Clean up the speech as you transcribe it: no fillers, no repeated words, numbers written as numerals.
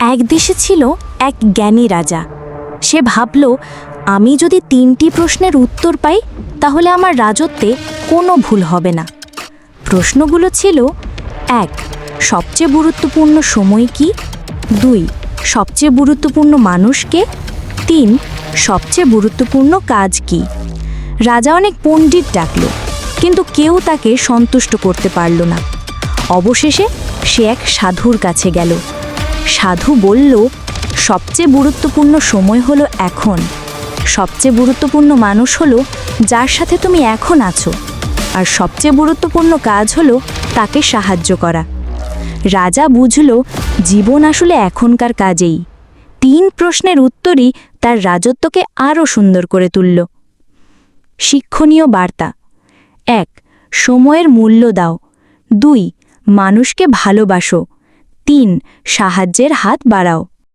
এক দেশে ছিল এক জ্ঞানী রাজা। সে ভাবল, আমি যদি 3টি প্রশ্নের উত্তর পাই তাহলে আমার রাজত্বে কোনো ভুল হবে না। প্রশ্নগুলো ছিল: 1. সবচেয়ে গুরুত্বপূর্ণ সময় কি? 2. সবচেয়ে গুরুত্বপূর্ণ মানুষ কে? 3. সবচেয়ে গুরুত্বপূর্ণ কাজ কি? রাজা অনেক পণ্ডিত ডাকল, কিন্তু কেউ তাকে সন্তুষ্ট করতে পারল না। অবশেষে সে এক সাধুর কাছে গেল। সাধু বলল, সবচেয়ে গুরুত্বপূর্ণ সময় হলো এখন। সবচেয়ে গুরুত্বপূর্ণ মানুষ হলো যার সাথে তুমি এখন আছো। আর সবচেয়ে গুরুত্বপূর্ণ কাজ হলো তাকে সাহায্য করা। রাজা বুঝল, জীবন আসলে এখনকার কাজেই। 3 প্রশ্নের উত্তরই তার রাজত্বকে আরও সুন্দর করে তুলল। শিক্ষণীয় বার্তা: 1. সময়ের মূল্য দাও। 2. মানুষকে ভালোবাসো। 3. সাহায্যের হাত বাড়াও।